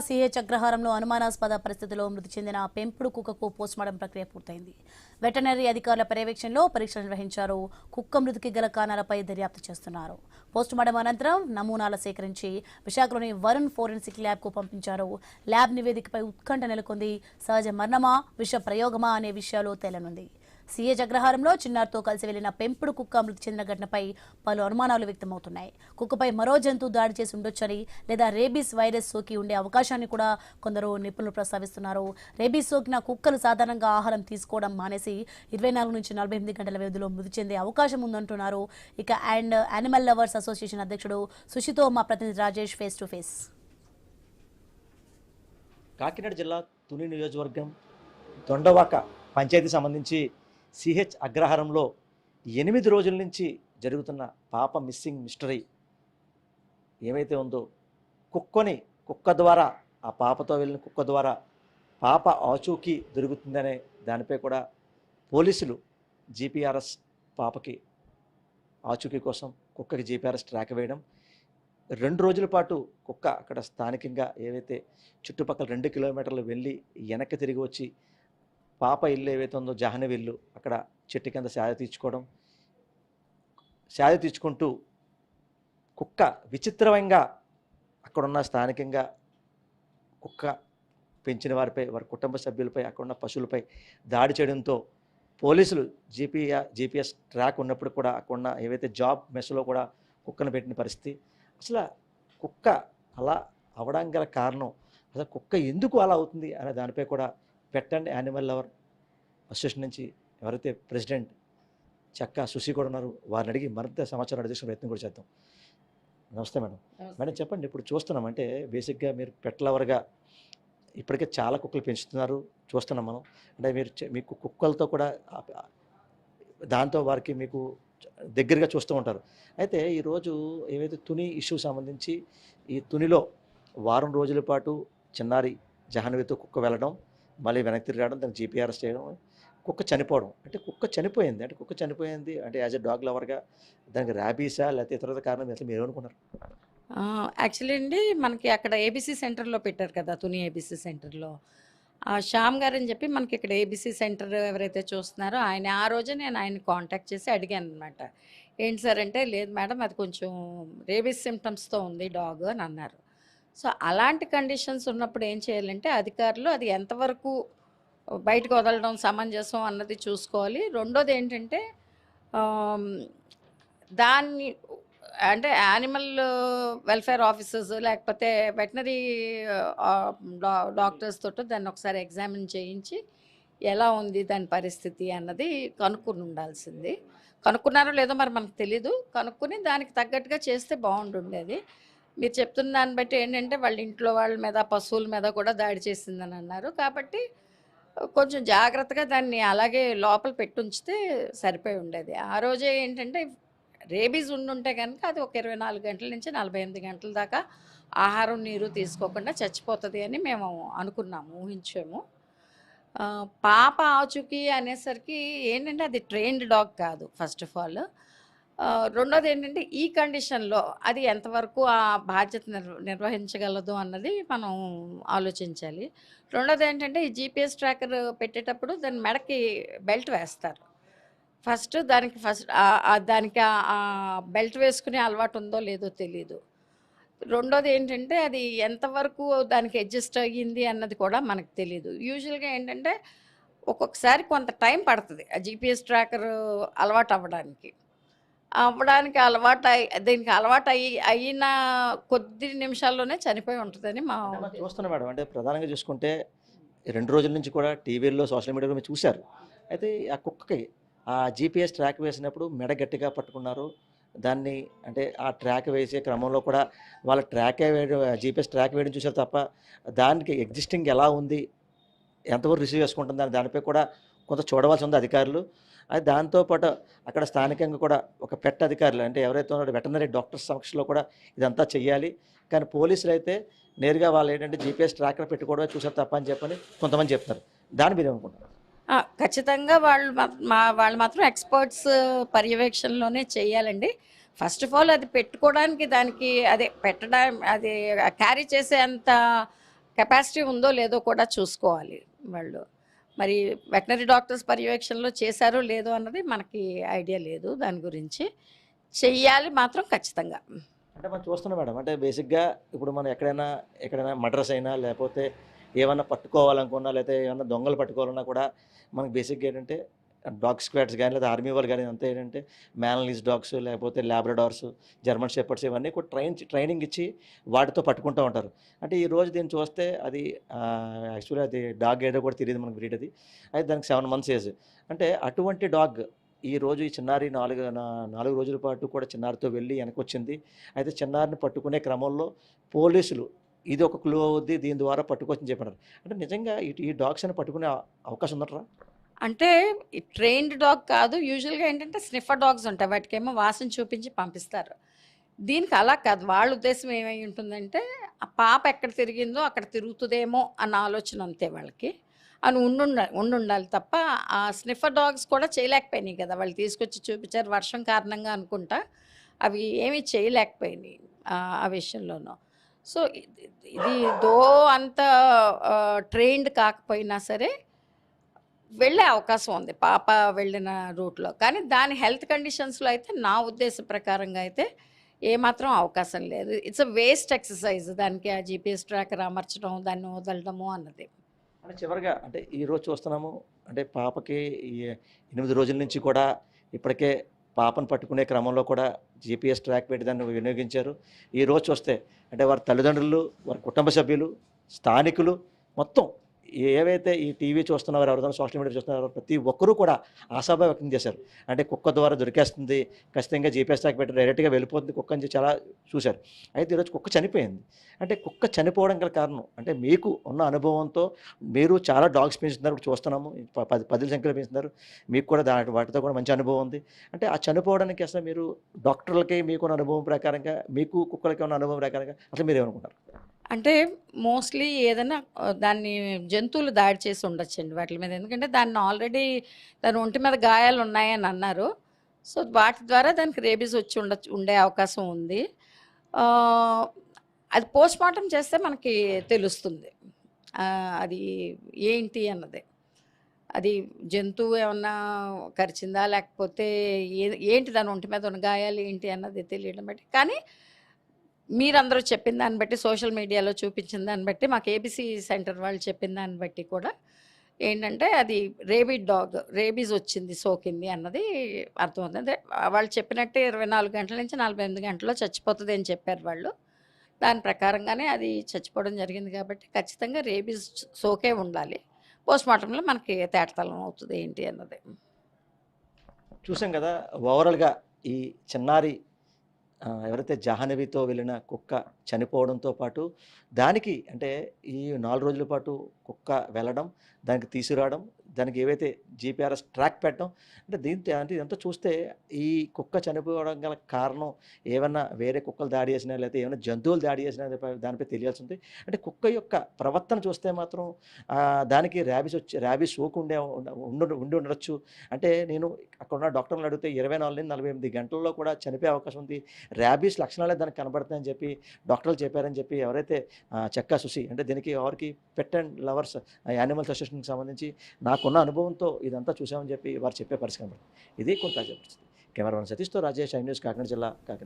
CH అగ్రహారంలో అనుమానాస్పద పరిస్థితిలో మృతి చెందిన పెంపుడు కుక్కకు పోస్టుమార్టం ప్రక్రియ పూర్తయింది. వెటర్నరీ అధికారుల పర్యవేక్షణలో పరీక్షలు నిర్వహించారు. కుక్క మృతికి గల కారణాలపై దర్యాప్తు చేస్తున్నారు. పోస్టుమార్టం అనంతరం నమూనాలు సేకరించి విశాఖలోని వరుణ్ ఫోరెన్సిక్ ల్యాబ్ కు పంపించారు. ల్యాబ్ నివేదికపై ఉత్కంఠ నెలకొంది. సహజ మరణమా, విష ప్రయోగమా అనే విషయాలు తేలనుంది. సిహెచ్ అగ్రహారంలో చిన్నారితో కలిసి వెళ్లిన పెంపుడు కుక్క మృతి చెందిన ఘటనపై పలు అనుమానాలు వ్యక్తమవుతున్నాయి. కుక్కపై మరో జంతువు దాడి చేసి ఉండొచ్చని లేదా రేబీస్ వైరస్ సోకి ఉండే అవకాశాన్ని కూడా కొందరు నిపుణులు ప్రస్తావిస్తున్నారు. రేబీస్ సోకిన కుక్కలు సాధారణంగా ఆహారం తీసుకోవడం మానేసి 24 నుంచి 48 గంటల వ్యవధిలో మృతి చెందే అవకాశం ఉందంటున్నారు. ఇక యానిమల్ లవర్స్ అసోసియేషన్ అధ్యక్షుడు సుశితో మా ప్రతినిధి Rajesh face to face. Kakinada జిల్లా తుని నియోజకవర్గం దొండవాక పంచాయతీ సంబంధించి సిహెచ్ అగ్రహారంలో 8 రోజుల నుంచి జరుగుతున్న పాప మిస్సింగ్ మిస్టరీ ఏమైతే ఉందో, కుక్క ద్వారా ఆ పాపతో వెళ్ళిన కుక్క ద్వారా పాప ఆచూకీ దొరుకుతుందనే దానిపై కూడా పోలీసులు జీపీఆర్ఎస్ పాపకి ఆచూకీ కోసం కుక్కకి జీపీఆర్ఎస్ ట్రాక్ వేయడం, 2 రోజుల పాటు కుక్క అక్కడ స్థానికంగా ఏవైతే చుట్టుపక్కల 2 కిలోమీటర్లు వెళ్ళి వెనక్కి తిరిగి వచ్చి పాప ఇల్లు ఏవైతే ఉందో జాహ్నవి ఇల్లు అక్కడ చెట్టు కింద సేద తీర్చుకుంటూ కుక్క విచిత్రంగా అక్కడున్న స్థానికంగా కుక్క పెంచిన వారిపై, వారి కుటుంబ సభ్యులపై, అక్కడున్న పశువులపై దాడి చేయడంతో పోలీసులు జీపీఎస్ ట్రాక్ ఉన్నప్పుడు కూడా అక్కడున్న ఏవైతే జాబ్ మెస్లో కూడా కుక్కను పెట్టిన పరిస్థితి. అసలు కుక్క అలా అవడానికి గల కారణం, అసలు కుక్క ఎందుకు అలా అవుతుంది అనే దానిపై కూడా పెట్ అండ్ యానిమల్ లవర్ అసోసియేషన్ నుంచి ఎవరైతే ప్రెసిడెంట్ చక్కా సుశీ కూడా ఉన్నారు, వారిని అడిగి మరింత సమాచారం అడిగే ప్రయత్నం కూడా చేద్దాం. నమస్తే మేడం. మేడం చెప్పండి, ఇప్పుడు చూస్తున్నాం అంటే బేసిక్గా మీరు పెట్ లవర్గా ఇప్పటికే చాలా కుక్కలు పెంచుతున్నారు, చూస్తున్నాం మనం. అంటే మీకు కుక్కలతో కూడా దాంతో వారికి మీకు దగ్గరగా చూస్తూ ఉంటారు. అయితే ఈరోజు ఏవైతే తుని ఇష్యూ సంబంధించి ఈ తునిలో వారం రోజుల పాటు చిన్నారి జాహ్నవితో కుక్క వెళ్ళడం, మళ్ళీ వెనక్కి తిరిగి రావడం, దానికి జీపీఆర్ఎస్ చేయడం, కుక్క చనిపోవడం. అంటే కుక్క చనిపోయింది అంటే యాజ్ ఎ డాగ్ లవర్గా దానికి ర్యాబీసా లేకపోతే ఇతర కారణం అసలు మీరు ఏమనుకున్నారు? యాక్చువల్లీ అండి, మనకి అక్కడ ఏబీసీ సెంటర్లో పెట్టారు కదా, తుని ఏబీసీ సెంటర్లో శ్యామ్ గారు అని చెప్పి మనకి ఇక్కడ ఏబీసీ సెంటర్ ఎవరైతే చూస్తున్నారో ఆ రోజే నేను ఆయన కాంటాక్ట్ చేసి అడిగాను అనమాట. ఏంటి సార్ అంటే, లేదు మేడం అది కొంచెం రేబీస్ సిమ్టమ్స్తో ఉంది డాగ్ అని అన్నారు. సో అలాంటి కండిషన్స్ ఉన్నప్పుడు ఏం చేయాలంటే అధికారులు అది ఎంతవరకు బయటకు వదలడం సమంజసం అన్నది చూసుకోవాలి. రెండోది ఏంటంటే దాన్ని అంటే యానిమల్ వెల్ఫేర్ ఆఫీసర్స్ లేకపోతే వెటనరీ డాక్టర్స్ తోటి దాన్ని ఒకసారి ఎగ్జామిన్ చేయించి ఎలా ఉంది దాని పరిస్థితి అన్నది కనుక్కుని ఉండాల్సింది. కనుక్కున్నారో లేదో మరి మనకు తెలీదు. కనుక్కుని దానికి తగ్గట్టుగా చేస్తే బాగుంటుండేది. మీరు చెప్తున్న దాన్ని బట్టి ఏంటంటే వాళ్ళ ఇంట్లో వాళ్ళ మీద, పశువుల మీద కూడా దాడి చేసిందని అన్నారు. కాబట్టి కొంచెం జాగ్రత్తగా దాన్ని అలాగే లోపల పెట్టుంచితే సరిపోయి ఉండేది. ఆ రోజే ఏంటంటే రేబీస్ ఉండుంటే కనుక అది ఒక 24 గంటల నుంచి 48 గంటల దాకా ఆహారం నీరు తీసుకోకుండా చచ్చిపోతుంది అని మేము అనుకున్నాము, ఊహించాము. పాప ఆచూకీ అనేసరికి ఏంటంటే అది ట్రైన్డ్ డాగ్ కాదు ఫస్ట్ ఆఫ్ ఆల్. రెండోది ఏంటంటే ఈ కండిషన్లో అది ఎంతవరకు ఆ బాధ్యత నిర్వహించగలదు అన్నది మనం ఆలోచించాలి. రెండోది ఏంటంటే ఈ జీపీఎస్ ట్రాకర్ పెట్టేటప్పుడు దాని మెడకి బెల్ట్ వేస్తారు. దానికి బెల్ట్ వేసుకునే అలవాటు ఉందో లేదో తెలీదు. రెండోది ఏంటంటే అది ఎంతవరకు దానికి అడ్జస్ట్ అయ్యింది అన్నది కూడా మనకు తెలీదు. యూజువల్గా ఏంటంటే ఒక్కొక్కసారి కొంత టైం పడుతుంది ఆ జీపీఎస్ ట్రాకర్ అలవాటు దీనికి అలవాటు అయిన కొద్ది నిమిషాల్లోనే చనిపోయి ఉంటుందని చూస్తున్నాం మేడం. అంటే ప్రధానంగా చూసుకుంటే 2 రోజుల నుంచి కూడా టీవీల్లో, సోషల్ మీడియాలో మీరు చూశారు. అయితే ఆ కుక్కకి ఆ జీపీఎస్ ట్రాక్ వేసినప్పుడు మెడ గట్టిగా పట్టుకున్నారు. దాన్ని అంటే ఆ ట్రాక్ వేసే క్రమంలో కూడా వాళ్ళ జీపీఎస్ ట్రాక్ వేయడం చూశారు తప్ప దానికి ఎగ్జిస్టింగ్ ఎలా ఉంది, ఎంతవరకు రిసీవ్ చేసుకుంటుంది దానిపై కూడా కొంత చూడవలసి ఉంది అధికారులు. అది దాంతోపాటు అక్కడ స్థానికంగా కూడా ఒక పెట్ అధికారులు అంటే ఎవరైతే ఉన్నారో వెటర్నరీ డాక్టర్స్ సమక్షంలో కూడా ఇదంతా చెయ్యాలి. కానీ పోలీసులు అయితే నేరుగా వాళ్ళు ఏంటంటే జీపీఎస్ ట్రాకర్ పెట్టుకోవడమే చూసారు తప్ప అని చెప్పని కొంతమంది చెప్తారు. దాన్ని మీరు ఏమనుకుంటారు? ఖచ్చితంగా వాళ్ళు మాత్రం ఎక్స్పర్ట్స్ పర్యవేక్షణలోనే చేయాలండి. ఫస్ట్ ఆఫ్ ఆల్ అది పెట్టుకోవడానికి దానికి అదే పెట్టడం అది క్యారీ చేసే అంత కెపాసిటీ ఉందో లేదో కూడా చూసుకోవాలి వాళ్ళు. మరి వెటనరీ డాక్టర్స్ పర్యవేక్షణలో చేశారో లేదో అన్నది మనకి ఐడియా లేదు దాని గురించి. చెయ్యాలి మాత్రం ఖచ్చితంగా. అంటే మనం చూస్తున్నాం మేడం. అంటే బేసిక్‌గా ఇప్పుడు మనం ఎక్కడైనా మర్డర్స్ అయినా, లేపోతే ఏమన్నా పట్టుకోవాలనుకున్నా, లేతే ఏమన్నా దొంగలు పట్టుకోవాలన్నా కూడా మనకు బేసిక్‌గా ఏంటంటే డాగ్ స్క్వాడ్స్ గాని, లేదా ఆర్మీ వాళ్ళు గాని అంతా ఏంటంటే మ్యాన్లీస్ డాగ్స్, లేకపోతే లాబ్రడార్స్, జర్మన్ షెపర్డ్స్ ఇవన్నీ కూడా ట్రైనింగ్ ఇచ్చి వాటితో పట్టుకుంటూ ఉంటారు. అంటే ఈరోజు దీన్ని చూస్తే అది యాక్చువల్లీ అది డాగ్ ఏదో కూడా తెలీదు మనకు బ్రీడ్ అది. అయితే దానికి 7 మంత్స్ ఏజ్. అంటే అటువంటి డాగ్ ఈరోజు ఈ చిన్నారి 4 రోజుల పాటు కూడా చిన్నారితో వెళ్ళి వెనకొచ్చింది. అయితే చిన్నారిని పట్టుకునే క్రమంలో పోలీసులు ఇది ఒక క్లూ అవుద్ది, దీని ద్వారా పట్టుకోవచ్చని చెప్పారు. అంటే నిజంగా ఈ డాగ్స్‌ని పట్టుకునే అవకాశం ఉందంటారా? అంటే ఈ ట్రైన్డ్ డాగ్ కాదు. యూజువల్‌గా ఏంటంటే స్నిఫర్ డాగ్స్ ఉంటాయి. వాటికేమో వాసన చూపించి పంపిస్తారు. దీనికి అలా కాదు. వాళ్ళ ఉద్దేశ్యం ఏమై ఉంటుందంటే, ఆ పాప ఎక్కడ తిరిగిందో అక్కడ తిరుగుతదేమో అన్న ఆలోచన అంతే వాళ్ళకి. అని ఉండుండాలి తప్ప, ఆ స్నిఫర్ డాగ్స్ కూడా చేయలేకపోయినాయి కదా! వాళ్ళు తీసుకొచ్చి చూపించారు వర్షం కారణంగా అనుకుంటా. అవి ఏమీ చేయలేకపోయినాయి ఆ విషయంలోనూ. సో, ఇది దో అంత ట్రైన్డ్ కాకపోయినా సరే వెళ్ళే అవకాశం ఉంది పాప వెళ్ళిన రూట్‌లో. కానీ దాని హెల్త్ కండిషన్స్‌లో అయితే నా ఉద్దేశం ప్రకారంగా అయితే ఏమాత్రం అవకాశం లేదు. ఇట్స్ ఎ వేస్ట్ ఎక్సర్‌సైజ్ దానికి ఆ జీపీఎస్ ట్రాకర్ అమర్చడం, దాన్ని వదలడము అన్నది. అంటే చివరగా అంటే ఈరోజు చూస్తున్నాము. అంటే పాపకి ఈ 8 రోజుల నుంచి కూడా ఇప్పటికే పాపను పట్టుకునే క్రమంలో కూడా జీపీఎస్ ట్రాక్ పెట్టి దాన్ని వినియోగించారు. ఈరోజు చూస్తే అంటే వారి తల్లిదండ్రులు, వారి కుటుంబ సభ్యులు, స్థానికులు మొత్తం ఏవైతే ఈ టీవీ చూస్తున్నారో, ఎవరైనా సోషల్ మీడియా చూస్తున్నారో ప్రతి ఒక్కరూ కూడా ఆశాభావం వ్యక్తం చేశారు. అంటే కుక్క ద్వారా దొరికేస్తుంది, ఖచ్చితంగా జీపీఎస్ ట్రాక్ పెట్టి డైరెక్ట్‌గా వెళ్ళిపోతుంది కుక్క అని చాలా చూశారు. అయితే ఈరోజు కుక్క చనిపోయింది. అంటే కుక్క చనిపోవడం గల కారణం అంటే మీకు ఉన్న అనుభవంతో మీరు చాలా డాగ్స్ పెంచుతున్నారు. ఇప్పుడు చూస్తున్నాము. పదుల సంఖ్యలో పెంచుతున్నారు. మీకు కూడా వాటితో కూడా మంచి అనుభవం ఉంది. అంటే ఆ చనిపోవడానికి అసలు మీరు డాక్టర్లకి మీకున్న అనుభవం ప్రకారంగా, మీకు కుక్కలకి ఉన్న అనుభవం ప్రకారంగా అసలు మీరేమనుకుంటారు? అంటే మోస్ట్‌లీ ఏదైనా దాన్ని జంతువులు దాడి చేసి ఉండొచ్చండి వాటిల మీద. ఎందుకంటే దాని ఒంటి మీద గాయాలున్నాయని అన్నారు. సో, వాటి ద్వారా దానికి రేబీస్ వచ్చి ఉండే అవకాశం ఉంది. ఆహ్, అది పోస్ట్‌మార్టం చేస్తే మనకి తెలుస్తుంది. అది ఏంటి అన్నది. అది జంతువు ఏమన్నా కరిచిందా? లేకపోతే ఏంటి దాని ఒంటి మీద ఉన్న గాయాలు ఏంటి అన్నది తెలియడం బట్టి. కానీ మీరందరూ చెప్పిన దాన్ని బట్టి, సోషల్ మీడియాలో చూపించిన దాన్ని బట్టి, మాకు ఏబీసీ సెంటర్ వాళ్ళు చెప్పిన దాన్ని బట్టి కూడా ఏంటంటే అది రేబీడ్ డాగ్. రేబీస్ వచ్చింది, సోకింది అన్నది అర్థమవుతుంది. అంటే వాళ్ళు చెప్పినట్టే 24 గంటల నుంచి 48 గంటల్లో చచ్చిపోతుంది అని చెప్పారు వాళ్ళు. దాని ప్రకారంగానే అది చచ్చిపోవడం జరిగింది కాబట్టి ఖచ్చితంగా రేబీస్ సోకే ఉండాలి. పోస్ట్‌మార్టంలో మనకి తేటతెల్లం అవుతుంది ఏంటి అన్నది. చూసాం కదా! ఓవరాల్‌గా ఈ చిన్నారి ఎవరైతే జాహ్నవితో వెళ్ళిన కుక్క చనిపోవడంతో పాటు దానికి అంటే ఈ 4 రోజుల పాటు కుక్క వెళ్ళడం, దానికి తీసుకురావడం, దానికి ఏవైతే జీపీఆర్ఎస్ ట్రాక్ పెట్టడం అంటే ఇదంతా చూస్తే ఈ కుక్క చనిపోవడం గల కారణం ఏమన్నా వేరే కుక్కలు దాడి చేసినా, లేకపోతే ఏమైనా జంతువులు దాడి చేసినా దానిపై తెలియాల్సి ఉంది. అంటే కుక్క యొక్క ప్రవర్తన చూస్తే మాత్రం దానికి ర్యాబీస్ సోకి ఉండి ఉండొచ్చు. అంటే నేను అక్కడున్న డాక్టర్‌ని అడిగితే 24-48 గంటల్లో కూడా చనిపోయే అవకాశం ఉంది. ర్యాబీస్ లక్షణాలే దానికి కనబడతాయని చెప్పి డాక్టర్లు చెప్పారని చెప్పి ఎవరైతే చెక్కా సుసి అంటే దీనికి ఎవరికి పెట్ అండ్ లవర్స్ యానిమల్స్ అసోసియేషన్‌కి సంబంధించి నాకున్న అనుభవంతో ఇదంతా చూసామని చెప్పి వారు చెప్పే పరిస్థితి కనబడుతుంది. ఇది కొంత తాజా పరిస్థితి. కెమెరామెన్ సతీష్‌తో రాజేష్, ఐ న్యూస్, కాకినాడ జిల్లా, కాకినాడ.